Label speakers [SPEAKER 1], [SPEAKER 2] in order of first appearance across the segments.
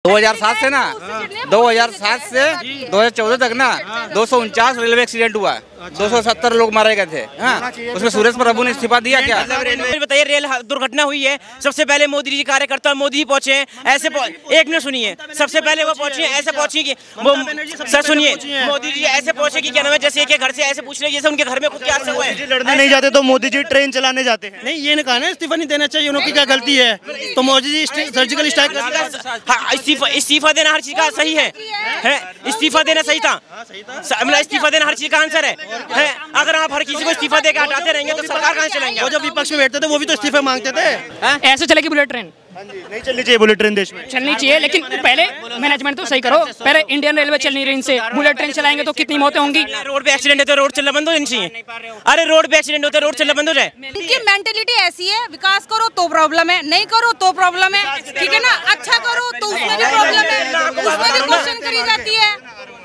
[SPEAKER 1] 2007 से ना 2007 से 2014 तक ना 249 रेलवे एक्सीडेंट हुआ, 270 लोग मारे गए थे। हाँ, उसमें सुरेश प्रभु ने इस्तीफा दिया क्या?
[SPEAKER 2] बताइए, रेल दुर्घटना हुई है, सबसे पहले मोदी जी कार्यकर्ता मोदी जी पहुंचे हैं, ऐसे एक मिनट सुनिए, सबसे पहले वो पहुंचे हैं, ऐसे पहुंची कि वो सर सुनिए, मोदी जी ऐसे पहुंचे कि क्या नाम है, जैसे एक घर से ऐसे पूछ रहे जैसे उनके घर में खुद क्या हुआ है।
[SPEAKER 3] लड़ने नहीं जाते तो मोदी जी ट्रेन चलाने जाते हैं।
[SPEAKER 4] नहीं, ये नहीं कहा ना इस्तीफा नहीं देना चाहिए, उनकी क्या गलती है? तो मोदी जी सर्जिकल स्ट्राइक
[SPEAKER 2] इस्तीफा देना हर चीज का सही है, इस्तीफा देना सही था, मतलब इस्तीफा देना हर चीज का आंसर है। अगर आप हर किसी को इस्तीफा देकर हटाते रहेंगे तो सरकार कहाँ चलेंगे?
[SPEAKER 4] वो जब विपक्ष में बैठते थे वो भी तो इस्तीफा मांगते थे।
[SPEAKER 5] ऐसे चलेगी बुलेट ट्रेन?
[SPEAKER 3] नहीं चलनी चाहिए बुलेट ट्रेन देश में,
[SPEAKER 5] चलनी चाहिए, लेकिन पहले मैनेजमेंट तो सही करो। पहले इंडियन रेलवे चल नहीं रही, इनसे बुलेट ट्रेन चलाएंगे तो कितनी मौतें होंगी।
[SPEAKER 2] रोड पे एक्सीडेंट होते रोड चलना बंद हो जानी चाहिए। अरे रोड पे एक्सीडेंट होते रोड चलना बंद हो जाए।
[SPEAKER 6] इनकी मेंटेलिटी ऐसी है, विकास करो तो प्रॉब्लम है, नहीं करो तो प्रॉब्लम है, ठीक है ना? अच्छा करो तो उसमें भी प्रॉब्लम है, उसमें भी क्वेश्चन करी जाती है,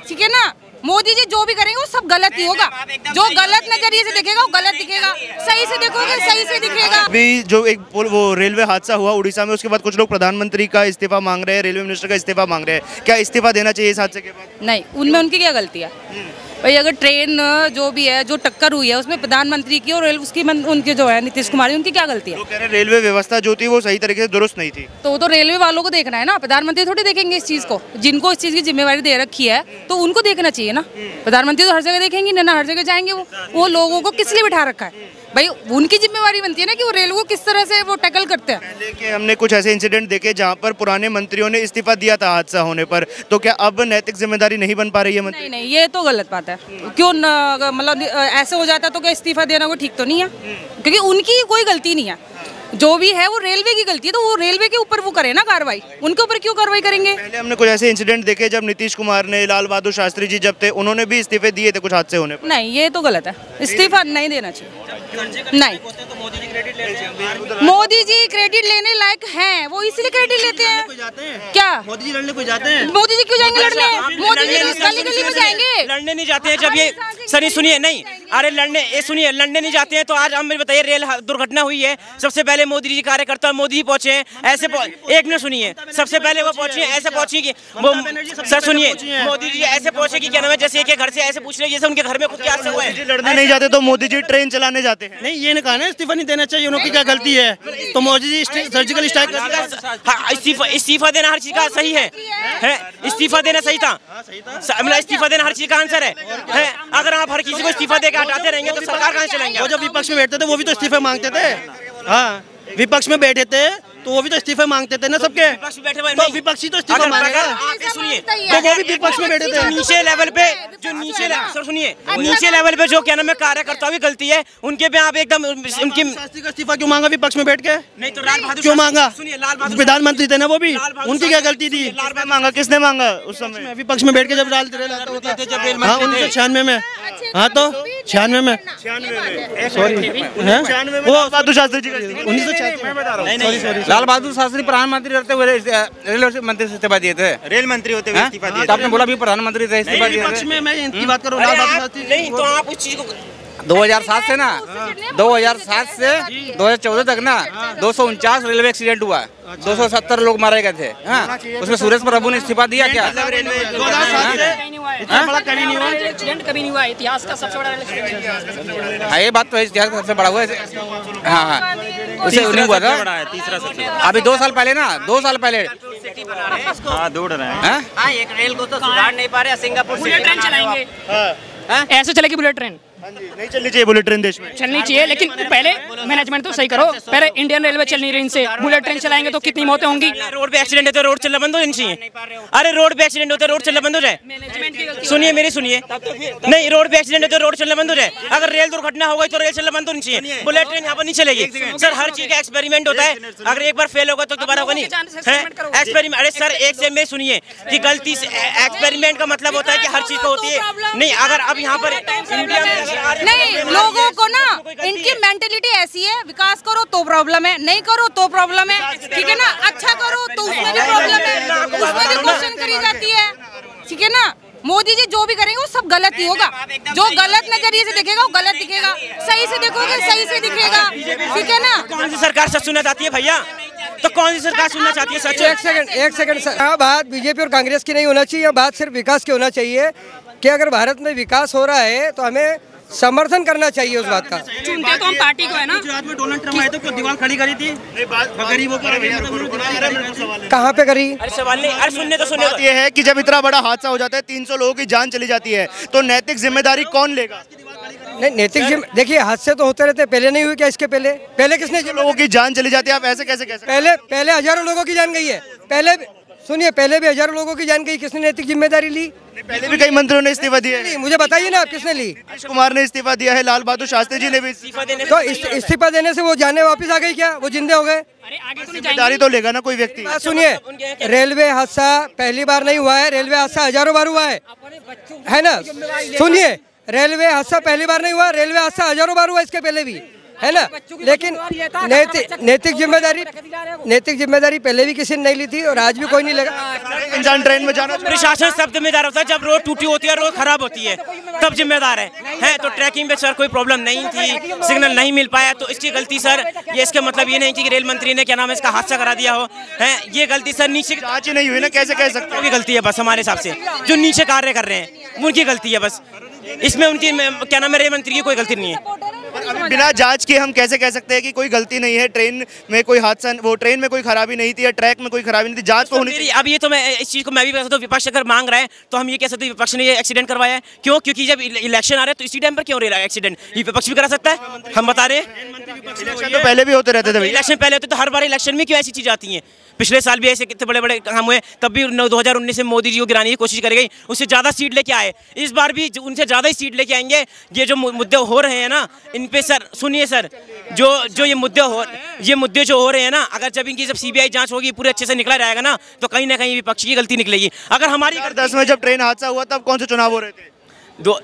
[SPEAKER 6] ठीक है ना? मोदी जी जो भी करेंगे वो सब गलत ही होगा। जो गलत नजरिए से देखेगा वो गलत दिखेगा, सही से देखोगे सही से दिखेगा।
[SPEAKER 3] अभी जो एक वो रेलवे हादसा हुआ उड़ीसा में, उसके बाद कुछ लोग प्रधानमंत्री का इस्तीफा मांग रहे हैं, रेलवे मिनिस्टर का इस्तीफा मांग रहे हैं। क्या इस्तीफा देना चाहिए इस हादसे के बाद?
[SPEAKER 6] नहीं, उनमें उनकी क्या गलती है भाई? अगर ट्रेन जो भी है, जो टक्कर हुई है उसमें प्रधानमंत्री की और उसकी उनके जो है नीतीश कुमार, उनकी क्या गलती है?
[SPEAKER 3] वो कह रहे रेलवे व्यवस्था जो थी वो सही तरीके से दुरुस्त नहीं थी।
[SPEAKER 6] तो वो तो रेलवे वालों को देखना है ना, प्रधानमंत्री थोड़ी देखेंगे इस चीज को। जिनको इस चीज की जिम्मेवारी दे रखी है तो उनको देखना चाहिए ना। प्रधानमंत्री तो हर जगह देखेंगे ना, हर जगह जाएंगे। वो लोगों को किस लिए बिठा रखा है भाई? उनकी जिम्मेवारी बनती है ना कि वो रेलवे को किस तरह से वो टैकल करते हैं।
[SPEAKER 3] पहले के हमने कुछ ऐसे इंसिडेंट देखे जहां पर पुराने मंत्रियों ने इस्तीफा दिया था हादसा होने पर, तो क्या अब नैतिक जिम्मेदारी नहीं बन पा रही है मंत्री?
[SPEAKER 6] नहीं नहीं, ये तो गलत बात है। क्यों मतलब ऐसे हो जाता तो क्या इस्तीफा देना वो ठीक तो नहीं है? क्योंकि उनकी कोई गलती नहीं है, जो भी है वो रेलवे की गलती है, तो वो रेलवे के ऊपर वो करे ना कार्रवाई, उनके ऊपर क्यों कार्रवाई करेंगे?
[SPEAKER 3] पहले हमने कुछ ऐसे इंसिडेंट देखे जब नीतीश कुमार ने, लाल बहादुर शास्त्री जी जब थे, उन्होंने भी इस्तीफे दिए थे कुछ हादसे होने पर।
[SPEAKER 6] नहीं, ये तो गलत है, इस्तीफा नहीं देना चाहिए। नहीं, मोदी जी क्रेडिट लेने लायक हैं, वो इसलिए क्रेडिट लेते हैं। क्या
[SPEAKER 4] मोदी जी लड़ने को जाते हैं?
[SPEAKER 6] मोदी जी क्यों जाएंगे लड़ने? मोदी जी गली गली में जाएंगे,
[SPEAKER 2] लड़ने नहीं जाते हैं। जब ये सर सुनिए, नहीं अरे लड़ने, ये सुनिए, लड़ने नहीं जाते हैं तो आज हम बताइए, रेल दुर्घटना हुई है, सबसे पहले मोदी जी कार्यकर्ता मोदी जी पहुंचे हैं, ऐसे एक मिनट सुनिए, सबसे पहले वो पहुंचे हैं, ऐसे पहुंची कि वो सर सुनिए, मोदी जी ऐसे पहुंचे कि क्या नाम है, जैसे एक घर से ऐसे पूछ रहे जैसे उनके घर में खुद क्या हुआ है।
[SPEAKER 3] लड़ने नहीं जाते तो मोदी जी ट्रेन चलाने जाते हैं।
[SPEAKER 4] नहीं, ये नहीं कहा ना इस्तीफा नहीं देना चाहिए, उनकी क्या गलती है? तो मोदी जी सर्जिकल स्ट्राइक
[SPEAKER 2] इस्तीफा देना हर चीज का सही है, इस्तीफा देना सही था, मतलब इस्तीफा देना हर चीज का आंसर है। अगर आप हर किसी को इस्तीफा देकर हटाते रहेंगे तो सरकार कहाँ चलेंगे?
[SPEAKER 4] वो जब विपक्ष में बैठते थे वो भी तो इस्तीफे मांगते थे। हाँ, विपक्ष में बैठे थे तो वो भी तो इस्तीफे मांगते थे ना सबके। तो विपक्षी तो इस्तीफा मांगेगा।
[SPEAKER 2] सुनिए,
[SPEAKER 4] तो वो भी विपक्ष में बैठे थे।
[SPEAKER 2] नीचे लेवल पे जो नीचे लेवल पे जो क्या नाम है कार्यकर्ता भी गलती है, उनके पे आप एकदम उनकी
[SPEAKER 4] शास्त्री का इस्तीफा क्यों मांगा विपक्ष में बैठ के?
[SPEAKER 2] नहीं तो लाल बहादुर
[SPEAKER 4] क्यों मांगा?
[SPEAKER 2] सुनिए, लाल बहादुर
[SPEAKER 4] प्रधानमंत्री थे ना वो भी, उनकी क्या गलती थी?
[SPEAKER 3] मांगा किसने मांगा उस समय?
[SPEAKER 4] विपक्ष में बैठ के जब हाँ 1996 में। हाँ तो 96 में,
[SPEAKER 3] वो बहादुर शास्त्री जी
[SPEAKER 4] 1996।
[SPEAKER 1] लाल बहादुर शास्त्री प्रधानमंत्री रहते हुए रेलवे मंत्री से इस्तीफा दिए थे।
[SPEAKER 3] रेल मंत्री होते हुए इस्तीफा दिया।
[SPEAKER 1] आपने बोला भी प्रधानमंत्री थे, इस्तीफा दिए
[SPEAKER 4] विपक्ष
[SPEAKER 1] थे।
[SPEAKER 4] में मैं इनकी बात करूँ, लाल बहादुर शास्त्री
[SPEAKER 2] नहीं तो आप उस चीज को
[SPEAKER 1] 2007 से ना 2007 से 2014 तक ना 249 रेलवे एक्सीडेंट हुआ, 270 लोग मारे गए थे। हाँ, उसमें सुरेश प्रभु ने इस्तीफा दिया क्या?
[SPEAKER 4] 2007 से इतना बड़ा कभी नहीं हुआ,
[SPEAKER 5] एक्सीडेंट कभी नहीं हुआ, इतिहास का सबसे बड़ा एक्सीडेंट।
[SPEAKER 1] हाँ, ये बात तो है, इतिहास का सबसे बड़ा हुआ है। हाँ, उसे नहीं हुआ था तीसरा। अभी 2 साल पहले ना, 2 साल पहले
[SPEAKER 3] दौड़ रहे हैं।
[SPEAKER 2] एक रेल को तो सुधार नहीं पा रहे, सिंगापुर
[SPEAKER 5] बुलेट ट्रेन चलाएंगे? ऐसे चलेगी बुलेट ट्रेन?
[SPEAKER 3] नहीं चलनी चाहिए बुलेट ट्रेन देश में,
[SPEAKER 5] चलनी चाहिए, लेकिन पहले मैनेजमेंट तो सही करो। पहले इंडियन रेलवे चल नहीं रही, इनसे बुलेट ट्रेन चलाएंगे तो कितनी मौतें होंगी।
[SPEAKER 2] रोड पे एक्सीडेंट होते रोड चलना बंद हो जानी चाहिए। अरे रोड पे एक्सीडेंट होते रोड चलना बंद हो जाए। सुनिए मेरी सुनिए, नहीं रोड पे एक्सीडेंट होते रोड चलना बंद हो जाए। अगर रेल दुर्घटना हो गई तो रेल चलना बंद होनी चाहिए, बुलेट ट्रेन यहाँ पर नहीं चलेगी। सर हर चीज का एक्सपेरिमेंट होता है, अगर एक बार फेल होगा तो दोबारा होगा नहीं एक्सपेरिमेंट। अरे सर एक से मेरी सुनिए कि गलती से एक्सपेरिमेंट का मतलब होता है कि हर चीज को होती है। नहीं अगर अब यहाँ पर इंडिया में
[SPEAKER 6] नहीं, लोगों को ना इनकी मेंटेलिटी ऐसी है, विकास करो तो प्रॉब्लम है, नहीं करो तो प्रॉब्लम है, ठीक है ना? अच्छा करो तो उसमें भी प्रॉब्लम है, उसमें भी क्वेश्चन करी जाती है, ठीक है ना? मोदी जी जो भी करेंगे वो सब गलत ही होगा। जो गलत नजरिए से देखेगा वो गलत दिखेगा, सही से देखोगे सही से दिखेगा, ठीक है ना?
[SPEAKER 2] कौन सी सरकार सच सुना जाती है भैया? तो कौन सी सरकार सुनना चाहती है सच?
[SPEAKER 7] एक सेकंड सर, यहाँ बात बीजेपी और कांग्रेस की नहीं होना चाहिए, बात सिर्फ विकास की होना चाहिए कि अगर भारत में विकास हो रहा है तो हमें समर्थन करना चाहिए उस बात का।
[SPEAKER 5] चुनते तो हम पार्टी को है ना।
[SPEAKER 4] गुजरात में डोनाल्ड ट्रम्प आए तो क्यों दीवार खड़ी करी थी? गरीबों को
[SPEAKER 7] कहाँ पे करी?
[SPEAKER 2] अरे सवाल नहीं, अरे सुनने तो सुनने।
[SPEAKER 3] बात ये है कि जब इतना बड़ा हादसा हो जाता है, 300 लोगों की जान चली जाती है, तो नैतिक जिम्मेदारी कौन लेगा?
[SPEAKER 7] नहीं, नैतिक देखिए हादसे तो होते रहते हैं, पहले नहीं हुए क्या? इसके पहले किसने?
[SPEAKER 3] लोगों की जान चली जाती है, आप ऐसे कैसे कह सकते हैं?
[SPEAKER 7] पहले हजारों लोगों की जान गई है। सुनिए, पहले भी हजारों लोगों की जान गई, किसने नैतिक जिम्मेदारी ली?
[SPEAKER 3] पहले भी कई मंत्रियों ने इस्तीफा दिया है।
[SPEAKER 7] मुझे बताइए ना, आप किसने ली?
[SPEAKER 3] नीतीश कुमार ने इस्तीफा दिया है, लाल बहादुर शास्त्री जी ने भी इस्तीफा देने।
[SPEAKER 7] तो इस्तीफा देने से वो जाने वापस आ गई क्या? वो जिंदे हो गए?
[SPEAKER 3] जिम्मेदारी तो लेगा ना कोई व्यक्ति।
[SPEAKER 7] सुनिए, रेलवे हादसा पहली बार नहीं हुआ है, रेलवे हादसा हजारों बार हुआ है ना? सुनिए, रेलवे हादसा पहली बार नहीं हुआ, रेलवे हादसा हजारों बार हुआ इसके पहले भी, है ना? लेकिन नैतिक जिम्मेदारी पहले भी किसी ने नहीं ली थी और आज भी कोई नहीं लेगा।
[SPEAKER 3] इंसान ट्रेन में जाना,
[SPEAKER 2] प्रशासन सब जिम्मेदार होता है। जब रोड टूटी होती है, रोड खराब होती है, तब जिम्मेदार है। तो ट्रैकिंग पे सर कोई प्रॉब्लम नहीं थी, सिग्नल नहीं मिल पाया तो इसकी गलती सर, ये इसका मतलब ये नहीं कि रेल मंत्री ने क्या नाम है इसका हादसा करा दिया हो, है ये गलती सर नीचे
[SPEAKER 3] जांच नहीं हुई ना, कैसे कह सकते
[SPEAKER 2] हैं? गलती है बस हमारे हिसाब से, जो नीचे कार्य कर रहे हैं उनकी गलती है बस, इसमें उनकी क्या नाम है रेल मंत्री की कोई गलती नहीं है।
[SPEAKER 3] बिना जांच के हम कैसे कह सकते हैं कि कोई गलती नहीं है? ट्रेन में कोई हादसा, वो ट्रेन में कोई खराबी नहीं थी या ट्रैक में कोई खराबी नहीं थी, जांच तो होनी चाहिए।
[SPEAKER 2] अब ये तो मैं इस चीज को मैं भी कह सकता हूँ, विपक्ष अगर मांग रहा है तो हम ये कह सकते हैं विपक्ष ने ये एक्सीडेंट करवाया है। क्यों? क्योंकि जब इलेक्शन आ रहे हैं तो इसी टाइम पर क्यों रह रहा है एक्सीडेंट? ये विपक्ष भी करा सकता है, हम बता रहे हैं।
[SPEAKER 3] इलेक्शन तो पहले भी होते रहते थे,
[SPEAKER 2] इलेक्शन पहले होते तो हर बार इलेक्शन में क्यों ऐसी चीज आती है? पिछले साल भी ऐसे कितने बड़े बड़े काम हुए, तब भी 2019 में मोदी जी को गिराने की कोशिश करी गई, उससे ज्यादा सीट लेके आए। इस बार भी उनसे ज्यादा ही सीट लेके आएंगे। ये जो मुद्दे हो रहे हैं ना, इन पे सर सुनिए सर, जो ये मुद्दे जो हो रहे हैं ना, अगर जब इनकी जब सीबीआई जांच होगी, पूरे अच्छे से निकला जाएगा ना, तो कहीं ना कहीं विपक्ष की गलती निकलेगी। अगर हमारी
[SPEAKER 3] 2010 में जब ट्रेन हादसा हुआ तब कौन से चुनाव हो रहे थे?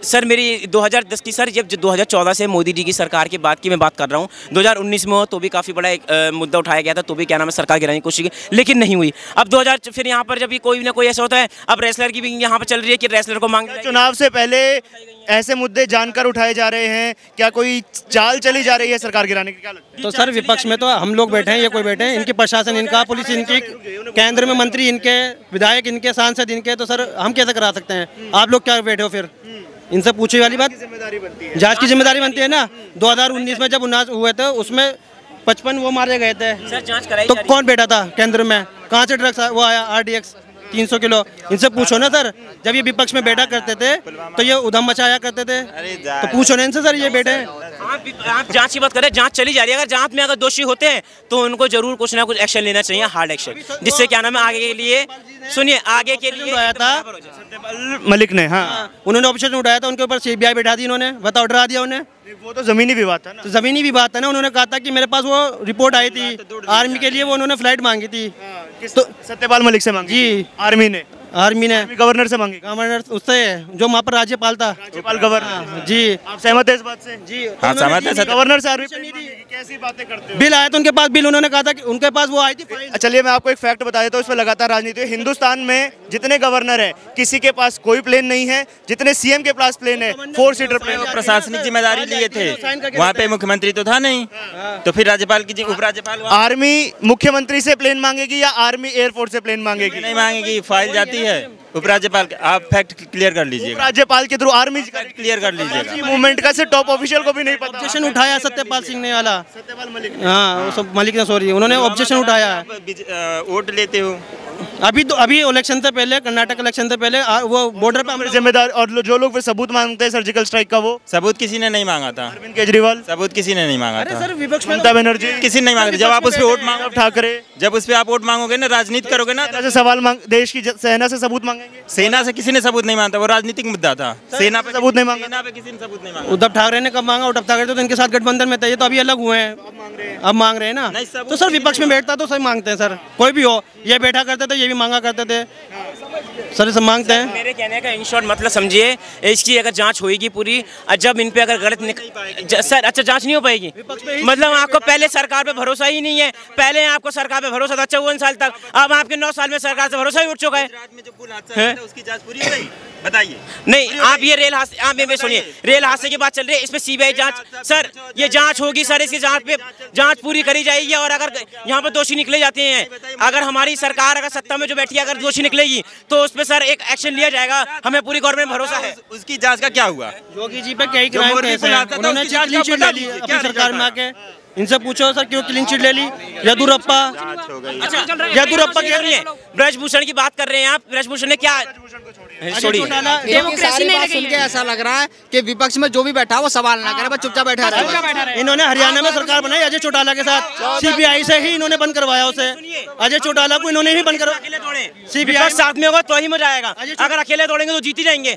[SPEAKER 2] सर मेरी 2010 की सर, जब 2014 से मोदी जी की सरकार के बाद की मैं बात कर रहा हूँ। 2019 में हो तो भी काफ़ी बड़ा एक मुद्दा उठाया गया था, तो भी क्या नाम है सरकार गिराने की कोशिश की, लेकिन नहीं हुई। अब 2000 फिर यहाँ पर जब भी कोई ना कोई ऐसा होता है, अब रेसलर की भी यहाँ पर चल रही है कि रेसलर को मांग,
[SPEAKER 3] चुनाव से पहले ऐसे मुद्दे जानकर उठाए जा रहे हैं, क्या कोई चाल चली जा रही है सरकार गिराने की? क्या लगता है?
[SPEAKER 4] तो सर विपक्ष में तो हम लोग बैठे हैं, ये कोई बैठे हैं, इनकी प्रशासन इनका, पुलिस इनकी, केंद्र में मंत्री इनके, विधायक इनके, सांसद इनके, तो सर हम कैसे करा सकते हैं? आप लोग क्या बैठे हो फिर? इनसे पूछे वाली बात, जांच की जिम्मेदारी बनती है ना। 2019 में जब उन्नास हुए थे उसमें 55 वो मारे गए थे,
[SPEAKER 2] सर जांच कराई
[SPEAKER 4] तो कौन बैठा था केंद्र में? कहाँ से ड्रग्स वो आया? RDX 300 kilo. इनसे पूछो ना सर, जब ये विपक्ष में बैठा करते थे तो ये उधम मचाया करते थे, तो पूछो ना इनसे सर, ये बैठे।
[SPEAKER 2] आप जांच की बात करें, जांच चली जा रही है। अगर जांच में अगर दोषी होते हैं तो उनको जरूर कुछ ना कुछ एक्शन लेना चाहिए, हार्ड एक्शन, जिससे क्या नाम है आगे के लिए, सुनिए आगे के लिए
[SPEAKER 4] उठाया था
[SPEAKER 3] मलिक ने, हाँ
[SPEAKER 4] उन्होंने ऑब्जेक्शन उठाया था, उनके ऊपर CBI बैठा दी इन्होंने, बताओ डरा दिया उन्हें।
[SPEAKER 3] वो तो जमीनी विवाद था ना।
[SPEAKER 4] तो जमीनी विवाद था ना, उन्होंने कहा था कि मेरे पास वो रिपोर्ट आई थी, आर्मी के लिए वो उन्होंने फ्लाइट मांगी थी,
[SPEAKER 3] तो सत्यपाल मलिक से मांगी
[SPEAKER 4] जी,
[SPEAKER 3] आर्मी ने गवर्नर से मांगी,
[SPEAKER 4] गवर्नर उससे जो वहाँ पर राज्यपाल था,
[SPEAKER 3] राज्यपाल गवर्नर
[SPEAKER 4] जी।
[SPEAKER 3] आप सहमत है इस बात से?
[SPEAKER 4] जी
[SPEAKER 2] हाँ सहमत है।
[SPEAKER 3] गवर्नर से आर्मी कैसी बातें करते हो?
[SPEAKER 4] बिल आया था उनके पास, बिल उन्होंने कहा था कि उनके पास वो आई थी।
[SPEAKER 3] चलिए मैं आपको एक फैक्ट बता देता हूँ, इसमें लगातार राजनीति है। हिंदुस्तान में जितने गवर्नर हैं किसी के पास कोई प्लेन नहीं है, जितने CM के पास प्लेन है 4 सीटर प्लेन।
[SPEAKER 8] प्रशासनिक जिम्मेदारी लिए थे, वहाँ पे मुख्यमंत्री तो था नहीं, तो फिर राज्यपाल की उपराज्यपाल।
[SPEAKER 3] आर्मी मुख्यमंत्री से प्लेन मांगेगी या आर्मी एयरफोर्स से प्लेन मांगेगी?
[SPEAKER 8] नहीं मांगेगी, फाइल जाती है उपराज्यपाल। आप फैक्ट क्लियर कर लीजिएगा,
[SPEAKER 3] राज्यपाल के थ्रू आर्मी
[SPEAKER 8] क्लियर कर लीजिएगा।
[SPEAKER 3] मूवमेंट का सिर्फ टॉप ऑफिशियल को भी नहीं पता।
[SPEAKER 4] ऑब्जेक्शन उठाया सत्यपाल सिंह ने वाला,
[SPEAKER 3] सत्यपाल मलिक,
[SPEAKER 4] हाँ मलिक ने, सॉरी, उन्होंने ऑब्जेक्शन उठाया है।
[SPEAKER 8] वोट लेते हो
[SPEAKER 4] अभी इलेक्शन से पहले, कर्नाटक इलेक्शन से पहले वो बॉर्डर पे हमारे
[SPEAKER 3] जिम्मेदार, और जो लोग फिर सबूत मांगते हैं सर्जिकल स्ट्राइक का, वो
[SPEAKER 8] सबूत किसी ने नहीं मांगा था।
[SPEAKER 3] अरविंद केजरीवाल
[SPEAKER 8] सबूत किसी ने नहीं मांगा था।
[SPEAKER 4] सर विपक्ष में
[SPEAKER 3] ममता बनर्जी
[SPEAKER 8] किसी ने नहीं मांगा था। जब आप उस पर वोट मांगो,
[SPEAKER 3] ठाकरे,
[SPEAKER 8] जब उस पर आप वोट मांगोगे ना, राजनीति करोगे ना,
[SPEAKER 3] से सवाल मांग, देश की सेना से सबूत मांगेंगे।
[SPEAKER 8] सेना से किसी ने सबूत नहीं मांगा, वो राजनीतिक मुद्दा था। सेना पे
[SPEAKER 3] सबूत नहीं मांगा,
[SPEAKER 8] सेना पे किसी ने सबूत नहीं मांगा।
[SPEAKER 4] उद्धव ठाकरे ने कब मांगा? उद्धव ठाकरे तो इनके साथ गठबंधन में थे, ये तो अभी अलग हुए हैं, अब मांग रहे हैं ना। तो सर विपक्ष में बैठता तो सही मांगते हैं सर, कोई भी हो, ये बैठा करते थे, ये भी मांगा करते थे, सर सब मांगते हैं।
[SPEAKER 2] मेरे कहने का इन शॉर्ट मतलब समझिए, इसकी अगर जांच होएगी पूरी, जब इन पे अगर गलत सर अच्छा जांच नहीं हो पाएगी, मतलब आपको पहले सरकार पे भरोसा ही नहीं है। पहले आपको सरकार पे भरोसा था 54 साल तक, अब आपके 9 साल में सरकार से भरोसा ही उठ चुका है।
[SPEAKER 8] उसकी जांच पूरी हो गई, बताइए।
[SPEAKER 2] नहीं, आप ये रेल हादसे, आप मेरे सुनिए, रेल हादसे की बात चल रही है, इस पे सीबीआई जांच, सर ये जांच होगी सर, इसकी जांच पूरी करी जाएगी। और अगर यहाँ पे दोषी निकले जाते हैं, अगर हमारी सरकार अगर सत्ता में जो बैठी है अगर दोषी निकलेगी तो उस पे सर एक एक्शन लिया जाएगा, हमें पूरी गवर्नमेंट भरोसा है।
[SPEAKER 8] उसकी जांच का क्या हुआ?
[SPEAKER 4] योगी जी पे कई क्राइम केस हैं, उन्होंने क्लीन चिट ले ली अपनी सरकार में आके। इनसे पूछो सर क्यों क्लीन चिट ले ली। येदियुरप्पा
[SPEAKER 2] कह रही है, ब्रजभूषण की बात कर रहे हैं आप, ब्रजभूषण ने क्या छोड़ी?
[SPEAKER 5] डेमोक्रेसी नहीं लगी है।
[SPEAKER 7] ऐसा लग रहा है कि विपक्ष में जो भी बैठा वो सवाल ना करे, बस चुपचाप बैठा रहे।
[SPEAKER 4] इन्होंने हरियाणा में सरकार बनाई अजय चौटाला के साथ, सीबीआई से ही इन्होंने बंद करवाया उसे। अजय चौटाला को इन्होंने ही बंद करवाया।
[SPEAKER 2] सीबीआई साथ में होगा तो ही मजा आएगा, अगर अकेले दौड़ेंगे तो जीत ही जाएंगे।